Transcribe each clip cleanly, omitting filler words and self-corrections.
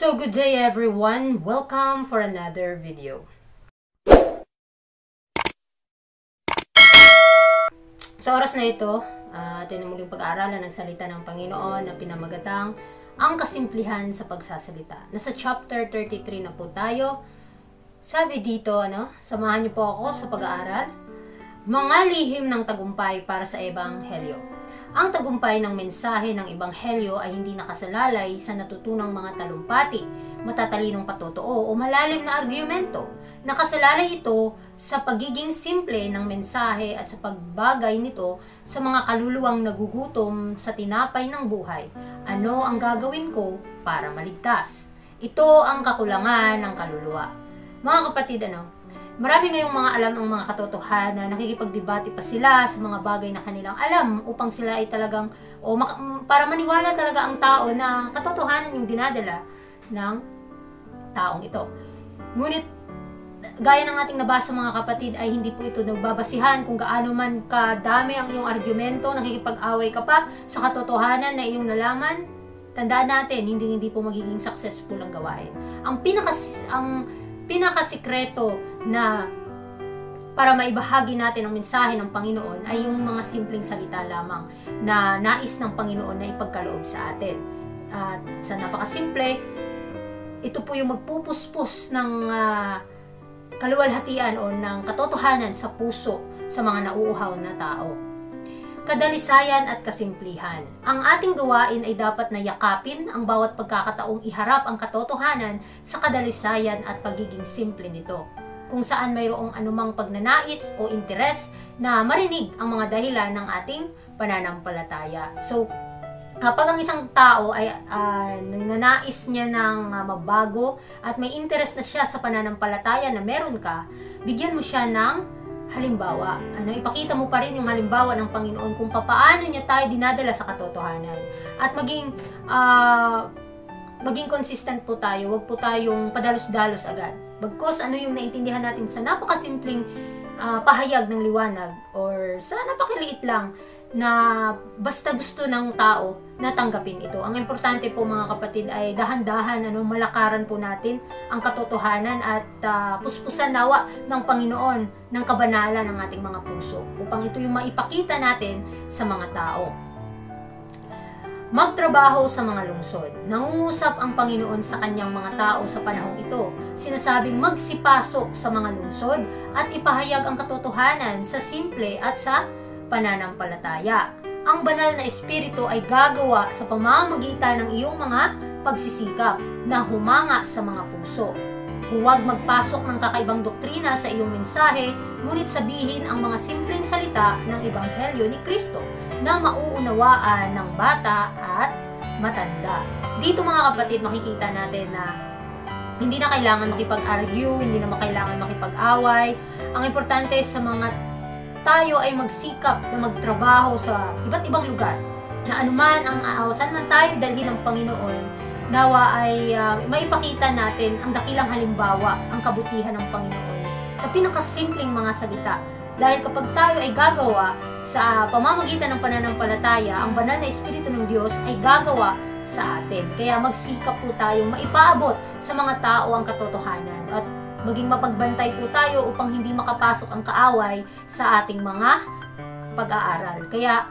So good day everyone, welcome for another video. Sa oras na ito, atin muling pag-aaralan ng salita ng Panginoon na pinamagatang ang kasimplihan sa pagsasalita. Nasa chapter 33 na po tayo. Sabi dito, samahan niyo po ako sa pag-aaral. Mga lihim ng tagumpay para sa Ebanghelyo. Ang tagumpay ng mensahe ng Ebanghelyo ay hindi nakasalalay sa natutunang mga talumpati, matatalinong patotoo o malalim na argumento. Nakasalalay ito sa pagiging simple ng mensahe at sa pagbagay nito sa mga kaluluwang nagugutom sa tinapay ng buhay. Ano ang gagawin ko para maligtas? Ito ang kakulangan ng kaluluwa. Mga kapatid, marami ngayong mga alam ang mga katotohanan, nakikipagdebate pa sila sa mga bagay na kanilang alam upang sila ay talagang, para maniwala talaga ang tao na katotohanan yung dinadala ng taong ito. Ngunit, gaya ng ating nabasa mga kapatid, ay hindi po ito nagbabasihan kung gaano man kadami ang iyong argumento, nakikipag-away ka pa sa katotohanan na iyong nalaman. Tandaan natin, hindi po magiging successful ang gawain. Ang pinakasikreto na para maibahagi natin ang mensahe ng Panginoon ay yung mga simpleng salita lamang na nais ng Panginoon na ipagkaloob sa atin. At sa napakasimple, ito po yung magpupuspos ng kaluwalhatian o ng katotohanan sa puso sa mga nauuhaw na tao. Kadalisayan at kasimplihan. Ang ating gawain ay dapat na yakapin ang bawat pagkakataong iharap ang katotohanan sa kadalisayan at pagiging simple nito. Kung saan mayroong anumang pagnanais o interes na marinig ang mga dahilan ng ating pananampalataya. So, kapag ang isang tao ay nananais niya ng mabago at may interes na siya sa pananampalataya na meron ka, bigyan mo siya ng halimbawa. Ipakita mo pa rin yung halimbawa ng Panginoon kung paano niya tayo dinadala sa katotohanan. At maging consistent po tayo. Huwag po tayong padalos-dalos agad. Bagkus ano yung naintindihan natin sa napakasimpleng pahayag ng liwanag or sa napakaliit lang na basta gusto ng tao na tanggapin ito. Ang importante po mga kapatid ay dahan-dahan, malakaran po natin ang katotohanan at puspusan nawa ng Panginoon ng kabanalan ng ating mga puso upang ito yung maipakita natin sa mga tao. Magtrabaho sa mga lungsod. Nangungusap ang Panginoon sa kanyang mga tao sa panahong ito. Sinasabing magsipasok sa mga lungsod at ipahayag ang katotohanan sa simple at sa pananampalataya. Ang banal na espiritu ay gagawa sa pamamagitan ng iyong mga pagsisikap na humanga sa mga puso. Huwag magpasok ng kakaibang doktrina sa iyong mensahe, ngunit sabihin ang mga simpleng salita ng Ebanghelyo ni Kristo na mauunawaan ng bata at matanda. Dito mga kapatid, makikita natin na hindi na kailangan makipag-argue, hindi na kailangan makipag-away. Ang importante sa mga tayo ay magsikap na magtrabaho sa iba't ibang lugar na anuman saan man tayo dalhin ng Panginoon, nawa ay maipakita natin ang dakilang halimbawa, ang kabutihan ng Panginoon sa pinakasimpleng mga salita. Dahil kapag tayo ay gagawa sa pamamagitan ng pananampalataya, ang banal na Espiritu ng Diyos ay gagawa sa atin. Kaya magsikap po tayong maipaabot sa mga tao ang katotohanan at maging mapagbantay po tayo upang hindi makapasok ang kaaway sa ating mga pag-aaral. Kaya,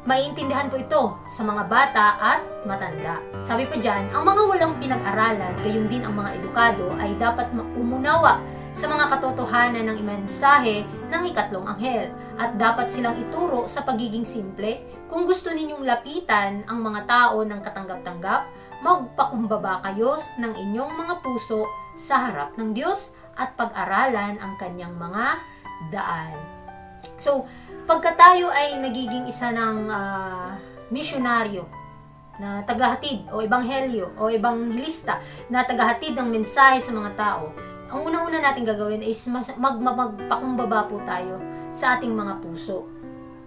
maiintindihan po ito sa mga bata at matanda. Sabi pa dyan, ang mga walang pinag-aralan, gayon din ang mga edukado, ay dapat umunawa sa mga katotohanan ng mensahe ng ikatlong anghel. At dapat silang ituro sa pagiging simple. Kung gusto ninyong lapitan ang mga tao ng katanggap-tanggap, magpakumbaba kayo ng inyong mga puso sa harap ng Diyos at pag-aralan ang kanyang mga daan. So, pagka tayo ay nagiging isa ng misyonaryo na tagahatid o ebanghelyo o ebanghilista na tagahatid ng mensahe sa mga tao, ang unang-una natin gagawin is magpakumbaba po tayo sa ating mga puso.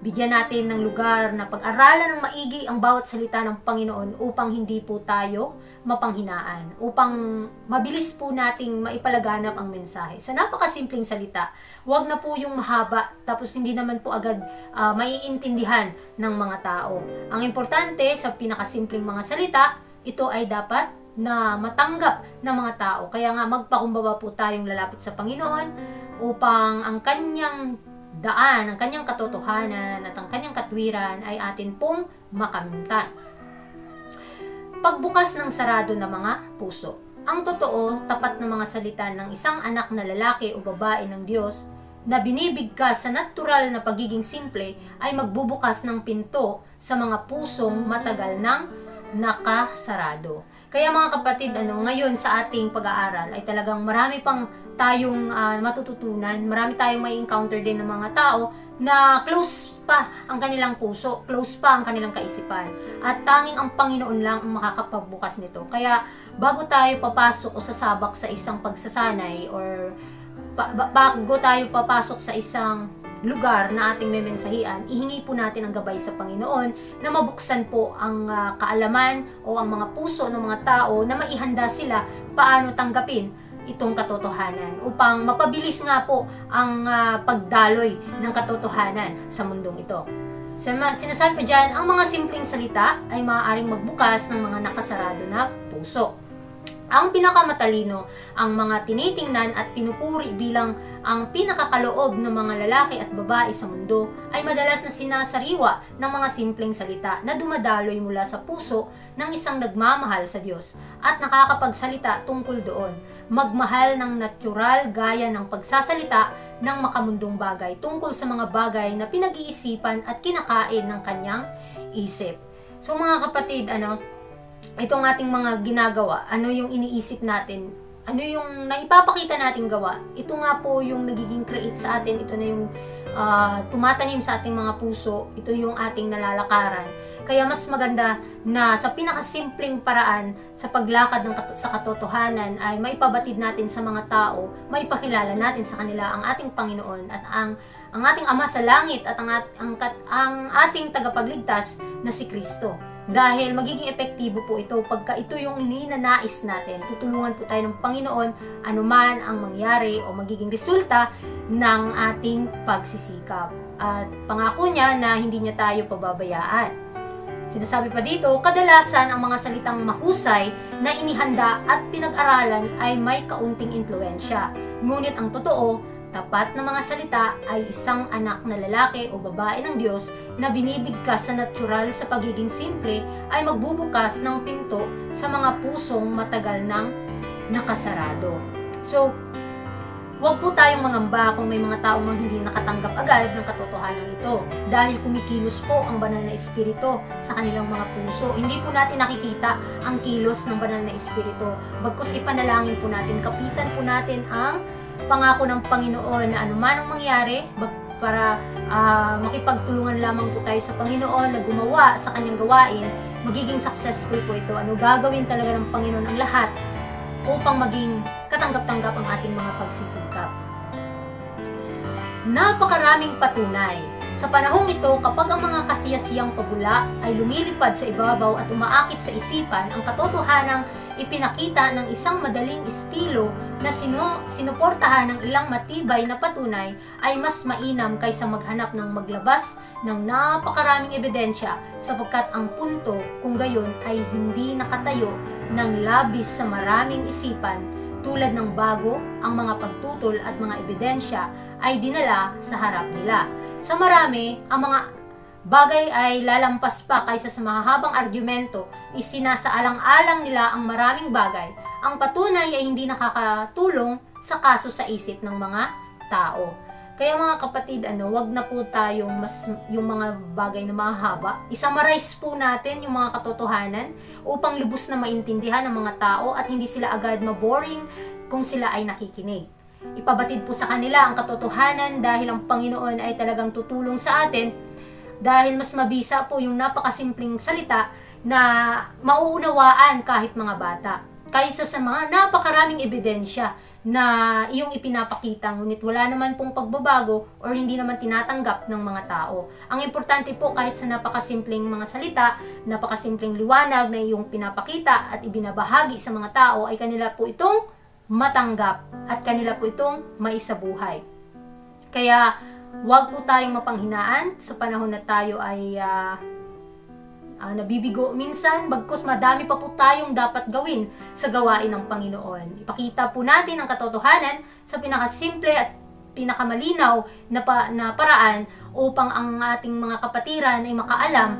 Bigyan natin ng lugar na pag-aralan ng maigi ang bawat salita ng Panginoon upang hindi po tayo mapanghinaan, upang mabilis po nating maipalaganap ang mensahe. Sa napakasimpleng salita, huwag na po yung mahaba, tapos hindi naman po agad maiintindihan ng mga tao. Ang importante sa pinakasimpleng mga salita, ito ay dapat na matanggap ng mga tao. Kaya nga magpakumbaba po tayong lalapit sa Panginoon upang ang kanyang daan, ang kanyang katotohanan at ang kanyang katwiran ay atin pong makamtan. Pagbukas ng sarado ng mga puso. Ang totoo, tapat na mga salita ng isang anak na lalaki o babae ng Diyos na binibigkas sa natural na pagiging simple ay magbubukas ng pinto sa mga pusong matagal ng nakasarado. Kaya mga kapatid, ngayon sa ating pag-aaral ay talagang marami pang tayong matututunan, marami tayong may encounter din ng mga tao na close pa ang kanilang puso, close pa ang kanilang kaisipan. At tanging ang Panginoon lang ang makakapagbukas nito. Kaya bago tayo papasok o sasabak sa isang pagsasanay or bago tayo papasok sa isang lugar na ating memensahian, ihingi po natin ang gabay sa Panginoon na mabuksan po ang kaalaman o ang mga puso ng mga tao na maihanda sila paano tanggapin itong katotohanan upang mapabilis nga po ang pagdaloy ng katotohanan sa mundong ito. Sinasabi pa dyan, ang mga simpleng salita ay maaaring magbukas ng mga nakasarado na puso. Ang pinakamatalino, ang mga tinitingnan at pinupuri bilang ang pinakakaloob ng mga lalaki at babae sa mundo ay madalas na sinasariwa ng mga simpleng salita na dumadaloy mula sa puso ng isang nagmamahal sa Diyos at nakakapagsalita tungkol doon. Magmahal ng natural gaya ng pagsasalita ng makamundong bagay tungkol sa mga bagay na pinag-iisipan at kinakain ng kanyang isip. So mga kapatid, itong ating mga ginagawa, ano yung iniisip natin, ano yung naipapakita nating gawa, ito nga po yung nagiging create sa atin, ito na yung tumatanim sa ating mga puso, ito yung ating nalalakaran. Kaya mas maganda na sa pinakasimpleng paraan sa paglakad sa katotohanan ay maipabatid natin sa mga tao, maipakilala natin sa kanila ang ating Panginoon at ang ating Ama sa langit at ang ating tagapagligtas na si Kristo. Dahil magiging epektibo po ito pagka ito yung ninanais natin. Tutulungan po tayo ng Panginoon anuman ang mangyari o magiging resulta ng ating pagsisikap. At pangako niya na hindi niya tayo pababayaan. Sinasabi pa dito, kadalasan ang mga salitang mahusay na inihanda at pinag-aralan ay may kaunting impluensya. Ngunit ang totoo, tapat na mga salita ay isang anak na lalaki o babae ng Diyos na binibigkas sa natural sa pagiging simple ay magbubukas ng pinto sa mga pusong matagal nang nakasarado. So, huwag po tayong mangamba kung may mga taong hindi nakatanggap agad ng katotohanan ito dahil kumikilos po ang banal na espiritu sa kanilang mga puso. Hindi po natin nakikita ang kilos ng banal na espiritu. Bagkus ipanalangin po natin, kapitan po natin ang pangako ng Panginoon na anuman ang mangyari para makipagtulungan lamang po tayo sa Panginoon na gumawa sa kanyang gawain, magiging successful po ito. Gagawin talaga ng Panginoon ang lahat upang maging katanggap-tanggap ang ating mga pagsisikap. Napakaraming patunay. Sa panahong ito, kapag ang mga kasiyasiyang pabula ay lumilipad sa ibabaw at umaakit sa isipan, ang katotohanang ipinakita ng isang madaling estilo na sinuportahan ng ilang matibay na patunay ay mas mainam kaysa maghanap ng maglabas ng napakaraming ebidensya sapagkat ang punto kung gayon ay hindi nakatayo ng labis sa maraming isipan tulad ng bago ang mga pagtutol at mga ebidensya ay dinala sa harap nila. Sa marami, ang mga bagay ay lalampas pa kaysa sa mahahabang argumento, isinasaalang-alang nila ang maraming bagay. Ang patunay ay hindi nakakatulong sa kaso sa isip ng mga tao. Kaya mga kapatid, wag na po tayong yung mga bagay na mahaba. Isummarize po natin yung mga katotohanan upang lubos na maintindihan ng mga tao at hindi sila agad maboring kung sila ay nakikinig. Ipabatid po sa kanila ang katotohanan dahil ang Panginoon ay talagang tutulong sa atin dahil mas mabisa po yung napakasimpleng salita na mauunawaan kahit mga bata kaysa sa mga napakaraming ebidensya na iyong ipinapakita ngunit wala naman pong pagbabago or hindi naman tinatanggap ng mga tao. Ang importante po kahit sa napakasimpleng mga salita, napakasimpleng liwanag na iyong pinapakita at ibinabahagi sa mga tao ay kanila po itong matanggap at kanila po itong maisabuhay. Kaya huwag po tayong mapanghinaan sa panahon na tayo ay nabibigo minsan, bagkus madami pa po tayong dapat gawin sa gawain ng Panginoon. Ipakita po natin ang katotohanan sa pinakasimple at pinakamalinaw na paraan upang ang ating mga kapatiran ay makaalam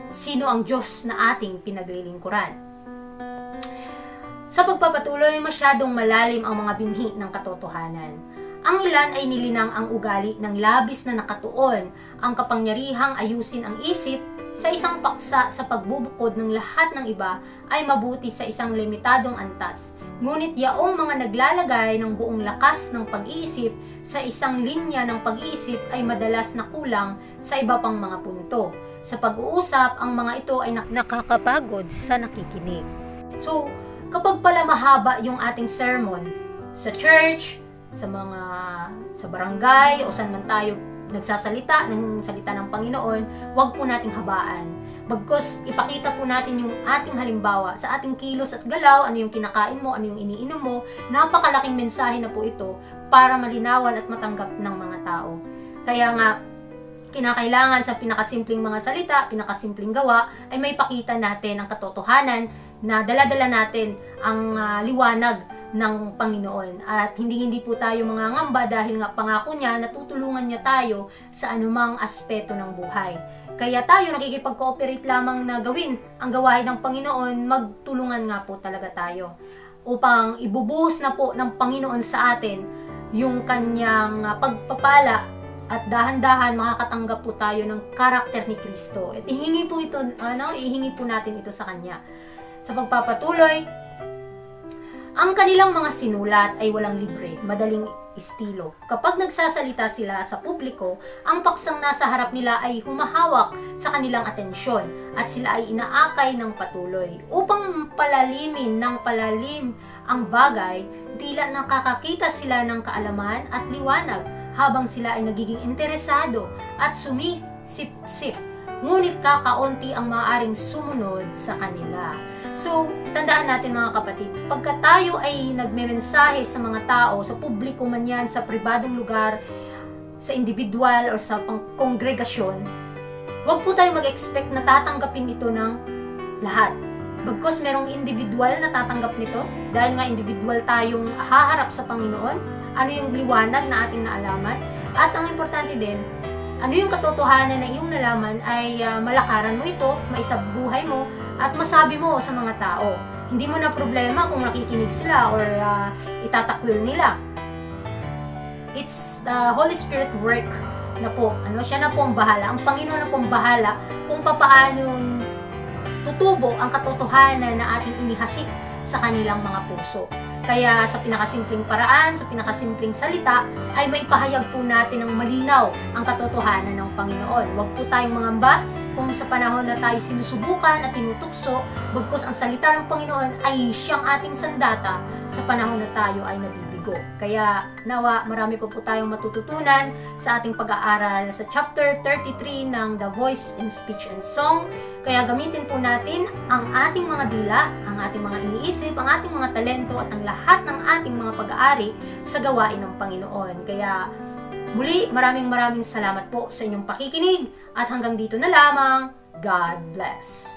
sino ang Diyos na ating pinaglilingkuran. Sa pagpapatuloy, masyadong malalim ang mga binhi ng katotohanan. Ang ilan ay nilinang ang ugali ng labis na nakatuon, ang kapangyarihang ayusin ang isip sa isang paksa sa pagbubukod ng lahat ng iba ay mabuti sa isang limitadong antas. Ngunit yaong mga naglalagay ng buong lakas ng pag-iisip sa isang linya ng pag-iisip ay madalas na kulang sa iba pang mga punto. Sa pag-uusap, ang mga ito ay nakakapagod sa nakikinig. So, kapag pala mahaba yung ating sermon sa church, sa barangay o saan man tayo nagsasalita ng salita ng Panginoon, wag po nating habaan. Bagkus ipakita po natin yung ating halimbawa sa ating kilos at galaw, ano yung kinakain mo, ano yung iniinom mo. Napakalaking mensahe na po ito para malinawan at matanggap ng mga tao. Kaya nga, kinakailangan sa pinakasimpleng mga salita, pinakasimpleng gawa, ay may pakita natin ang katotohanan na dala-dala natin ang liwanag ng Panginoon. At hindi po tayo mangangamba dahil nga pangako niya na tutulungan niya tayo sa anumang aspeto ng buhay. Kaya tayo nakikipag-cooperate lamang na gawin ang gawain ng Panginoon, magtulungan nga po talaga tayo upang ibubuhos na po ng Panginoon sa atin yung kanyang pagpapala at dahan-dahan makakatanggap po tayo ng karakter ni Kristo. At ihingi po natin ito sa Kanya. Sa pagpapatuloy, ang kanilang mga sinulat ay walang libre, madaling estilo. Kapag nagsasalita sila sa publiko, ang paksang nasa harap nila ay humahawak sa kanilang atensyon at sila ay inaakay ng patuloy. Upang palalimin ng palalim ang bagay, tila nakakakita sila ng kaalaman at liwanag habang sila ay nagiging interesado at sumisip-sip. Ngunit kakaunti ang maaaring sumunod sa kanila. So, tandaan natin mga kapatid, pagka tayo ay nagmemensahe sa mga tao, sa publiko man yan, sa pribadong lugar, sa individual o sa kongregasyon, huwag po tayo mag-expect na tatanggapin ito ng lahat. Bagkus merong individual na tatanggap nito, dahil nga individual tayong haharap sa Panginoon, ano yung liwanag na ating naalaman, at ang importante din, ano yung katotohanan na iyong nalaman ay malakaran mo ito, maisabuhay mo, at masabi mo sa mga tao. Hindi mo na problema kung nakikinig sila or itatakwil nila. It's the Holy Spirit work na po. Siya na po ang bahala. Ang Panginoon na po ang bahala kung papaano tutubo ang katotohanan na ating inihasik sa kanilang mga puso. Kaya sa pinakasimpleng paraan, sa pinakasimpleng salita, ay may pahayag po natin ng malinaw ang katotohanan ng Panginoon. Huwag po tayong mangamba kung sa panahon na tayo sinusubukan at tinutukso, bagkus ang salita ng Panginoon ay siyang ating sandata sa panahon na tayo ay nabibigo. Kaya nawa marami po tayong matututunan sa ating pag-aaral sa chapter 33 ng The Voice in Speech and Song. Kaya gamitin po natin ang ating mga dila, ang ating mga iniisip, ang ating mga talento at ang lahat ng ating mga pag-aari sa gawain ng Panginoon. Kaya muli, maraming salamat po sa inyong pakikinig at hanggang dito na lamang. God bless.